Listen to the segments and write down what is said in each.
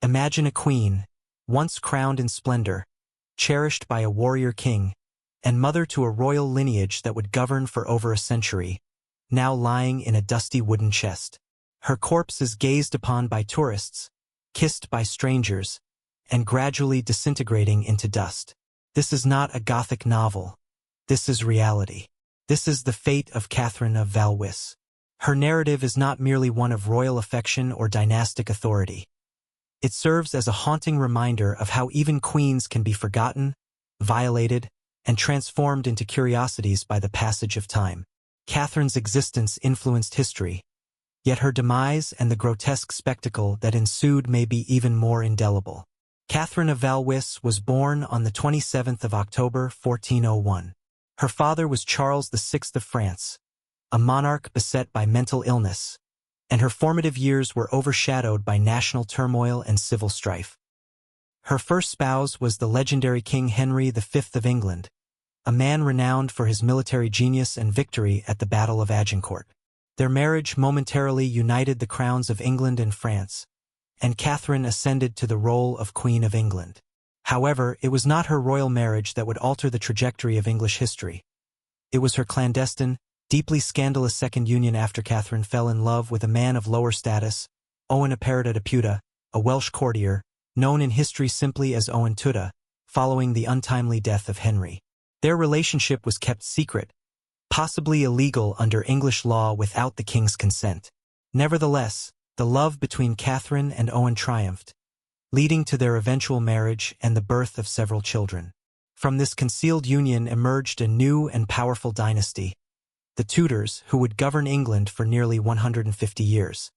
Imagine a queen, once crowned in splendor, cherished by a warrior king, and mother to a royal lineage that would govern for over a century, now lying in a dusty wooden chest. Her corpse is gazed upon by tourists, kissed by strangers, and gradually disintegrating into dust. This is not a Gothic novel. This is reality. This is the fate of Catherine of Valois. Her narrative is not merely one of royal affection or dynastic authority. It serves as a haunting reminder of how even queens can be forgotten, violated, and transformed into curiosities by the passage of time. Catherine's existence influenced history, yet her demise and the grotesque spectacle that ensued may be even more indelible. Catherine of Valois was born on the 27th of October, 1401. Her father was Charles VI of France, a monarch beset by mental illness, and her formative years were overshadowed by national turmoil and civil strife. Her first spouse was the legendary King Henry V of England, a man renowned for his military genius and victory at the Battle of Agincourt. Their marriage momentarily united the crowns of England and France, and Catherine ascended to the role of Queen of England. However, it was not her royal marriage that would alter the trajectory of English history. It was her clandestine, deeply scandalous second union after Catherine fell in love with a man of lower status, Owen ap Tudor, a Welsh courtier, known in history simply as Owen Tudor, following the untimely death of Henry. Their relationship was kept secret, possibly illegal under English law without the king's consent. Nevertheless, the love between Catherine and Owen triumphed, leading to their eventual marriage and the birth of several children. From this concealed union emerged a new and powerful dynasty, the Tudors, who would govern England for nearly 150 years.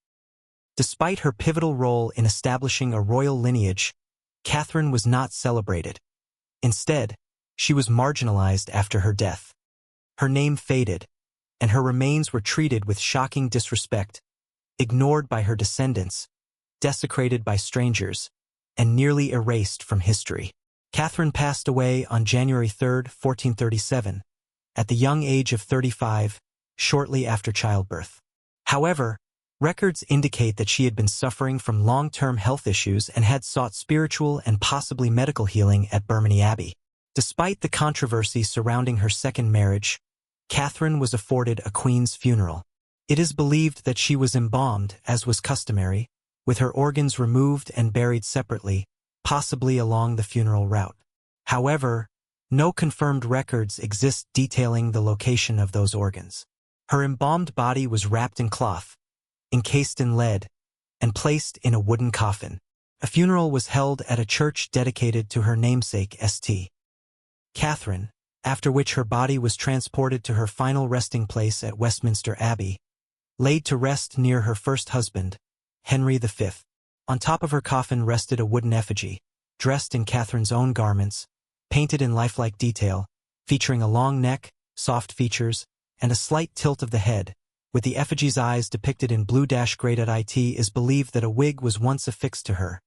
Despite her pivotal role in establishing a royal lineage, Catherine was not celebrated. Instead, she was marginalized after her death. Her name faded, and her remains were treated with shocking disrespect, ignored by her descendants, desecrated by strangers, and nearly erased from history. Catherine passed away on January 3, 1437, at the young age of 35, shortly after childbirth. However, records indicate that she had been suffering from long-term health issues and had sought spiritual and possibly medical healing at Bermondsey Abbey. Despite the controversy surrounding her second marriage, Catherine was afforded a queen's funeral. It is believed that she was embalmed, as was customary, with her organs removed and buried separately, possibly along the funeral route. However, no confirmed records exist detailing the location of those organs. Her embalmed body was wrapped in cloth, encased in lead, and placed in a wooden coffin. A funeral was held at a church dedicated to her namesake St. Catherine, after which her body was transported to her final resting place at Westminster Abbey, laid to rest near her first husband, Henry V. On top of her coffin rested a wooden effigy, dressed in Catherine's own garments, painted in lifelike detail, featuring a long neck, soft features, and a slight tilt of the head, with the effigy's eyes depicted in blue-gray. It is believed that a wig was once affixed to her,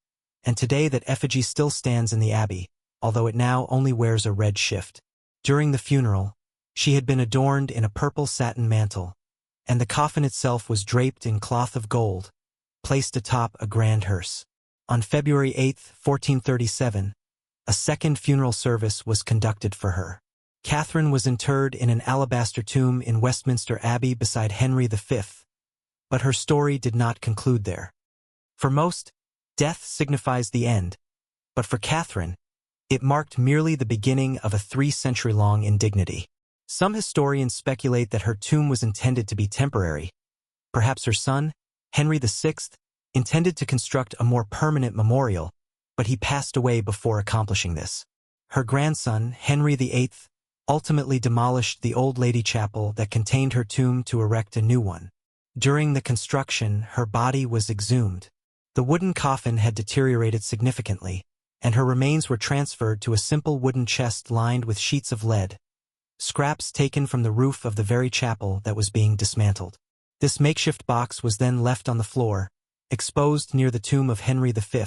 and today that effigy still stands in the abbey, although it now only wears a red shift. During the funeral, she had been adorned in a purple satin mantle, and the coffin itself was draped in cloth of gold, placed atop a grand hearse. On February 8, 1437, a second funeral service was conducted for her. Catherine was interred in an alabaster tomb in Westminster Abbey beside Henry V, but her story did not conclude there. For most, death signifies the end, but for Catherine, it marked merely the beginning of a 3-century-long indignity. Some historians speculate that her tomb was intended to be temporary. Perhaps her son, Henry VI, intended to construct a more permanent memorial, but he passed away before accomplishing this. Her grandson, Henry VIII, ultimately demolished the old lady chapel that contained her tomb to erect a new one. During the construction, her body was exhumed. The wooden coffin had deteriorated significantly, and her remains were transferred to a simple wooden chest lined with sheets of lead, scraps taken from the roof of the very chapel that was being dismantled. This makeshift box was then left on the floor, exposed near the tomb of Henry V,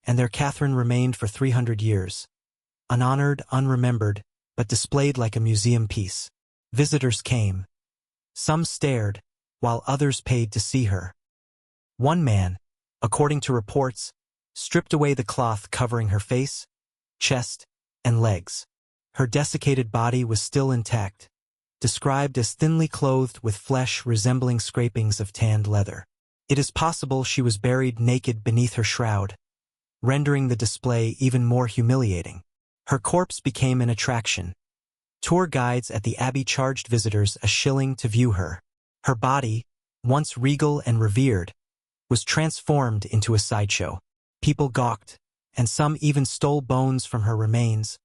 and there Catherine remained for 300 years, unhonored, unremembered, but displayed like a museum piece. Visitors came. Some stared, while others paid to see her. One man, according to reports, stripped away the cloth covering her face, chest, and legs. Her desiccated body was still intact, described as thinly clothed with flesh resembling scrapings of tanned leather. It is possible she was buried naked beneath her shroud, rendering the display even more humiliating. Her corpse became an attraction. Tour guides at the abbey charged visitors $1 to view her. Her body, once regal and revered, was transformed into a sideshow. People gawked, and some even stole bones from her remains.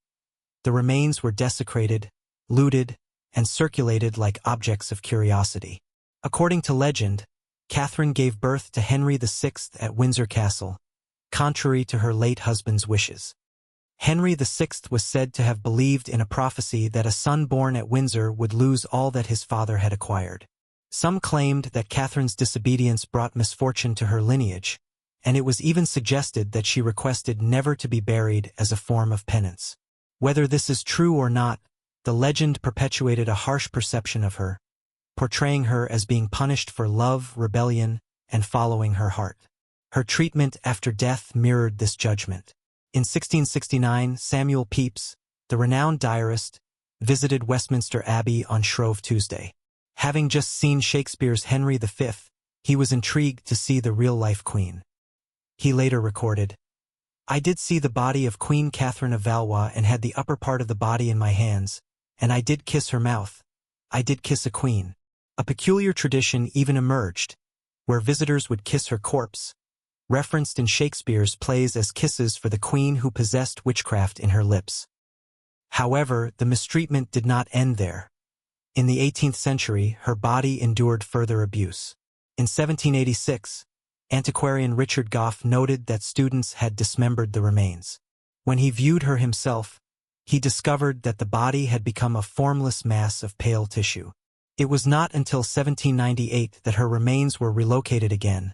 The remains were desecrated, looted, and circulated like objects of curiosity. According to legend, Catherine gave birth to Henry VI at Windsor Castle, contrary to her late husband's wishes. Henry VI was said to have believed in a prophecy that a son born at Windsor would lose all that his father had acquired. Some claimed that Catherine's disobedience brought misfortune to her lineage, and it was even suggested that she requested never to be buried as a form of penance. Whether this is true or not, the legend perpetuated a harsh perception of her, portraying her as being punished for love, rebellion, and following her heart. Her treatment after death mirrored this judgment. In 1669, Samuel Pepys, the renowned diarist, visited Westminster Abbey on Shrove Tuesday. Having just seen Shakespeare's Henry V, he was intrigued to see the real-life queen. He later recorded, "I did see the body of Queen Catherine of Valois and had the upper part of the body in my hands, and I did kiss her mouth. I did kiss a queen." A peculiar tradition even emerged, where visitors would kiss her corpse, referenced in Shakespeare's plays as kisses for the queen who possessed witchcraft in her lips. However, the mistreatment did not end there. In the 18th century, her body endured further abuse. In 1786, antiquarian Richard Goff noted that students had dismembered the remains. When he viewed her himself, he discovered that the body had become a formless mass of pale tissue. It was not until 1798 that her remains were relocated again,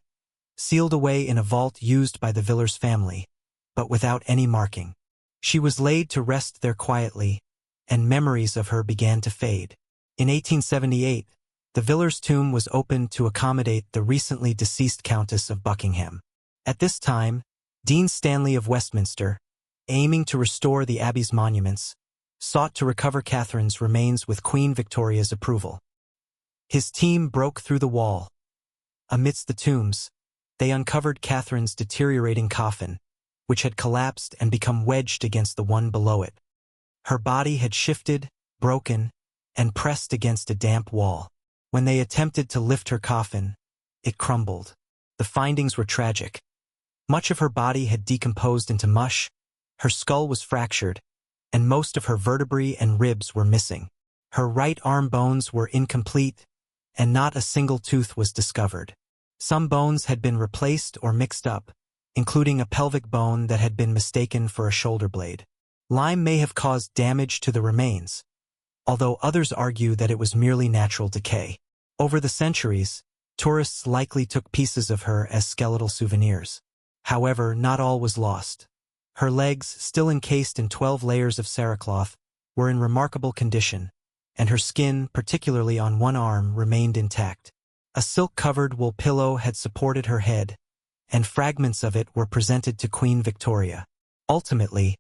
sealed away in a vault used by the Villers family, but without any marking. She was laid to rest there quietly, and memories of her began to fade. In 1878, the Villers' tomb was opened to accommodate the recently deceased Countess of Buckingham. At this time, Dean Stanley of Westminster, aiming to restore the Abbey's monuments, sought to recover Catherine's remains with Queen Victoria's approval. His team broke through the wall. Amidst the tombs, they uncovered Catherine's deteriorating coffin, which had collapsed and become wedged against the one below it. Her body had shifted, broken, and pressed against a damp wall. When they attempted to lift her coffin, it crumbled. The findings were tragic. Much of her body had decomposed into mush, her skull was fractured, and most of her vertebrae and ribs were missing. Her right arm bones were incomplete, and not a single tooth was discovered. Some bones had been replaced or mixed up, including a pelvic bone that had been mistaken for a shoulder blade. Lime may have caused damage to the remains, although others argue that it was merely natural decay. Over the centuries, tourists likely took pieces of her as skeletal souvenirs. However, not all was lost. Her legs, still encased in 12 layers of cerecloth, were in remarkable condition, and her skin, particularly on one arm, remained intact. A silk-covered wool pillow had supported her head, and fragments of it were presented to Queen Victoria. Ultimately,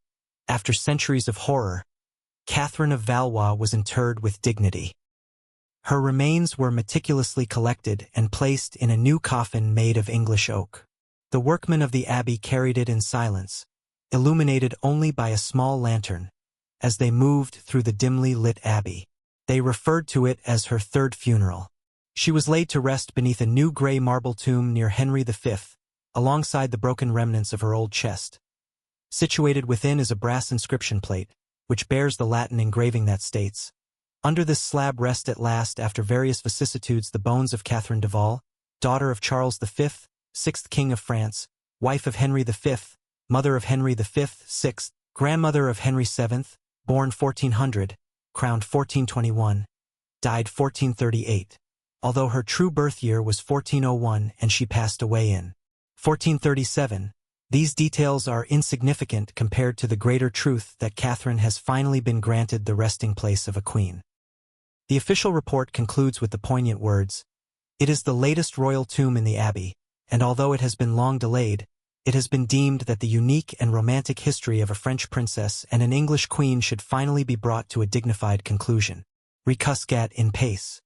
after centuries of horror, Catherine of Valois was interred with dignity. Her remains were meticulously collected and placed in a new coffin made of English oak. The workmen of the abbey carried it in silence, illuminated only by a small lantern, as they moved through the dimly lit abbey. They referred to it as her third funeral. She was laid to rest beneath a new gray marble tomb near Henry V, alongside the broken remnants of her old chest. Situated within is a brass inscription plate, which bears the Latin engraving that states, "Under this slab rest at last after various vicissitudes the bones of Catherine de Valois, daughter of Charles V, 6th King of France, wife of Henry V, mother of Henry V, 6th, grandmother of Henry VII, born 1400, crowned 1421, died 1438, although her true birth year was 1401 and she passed away in 1437. These details are insignificant compared to the greater truth that Catherine has finally been granted the resting place of a queen. The official report concludes with the poignant words, "It is the latest royal tomb in the abbey, and although it has been long delayed, it has been deemed that the unique and romantic history of a French princess and an English queen should finally be brought to a dignified conclusion. Requiescat in pace.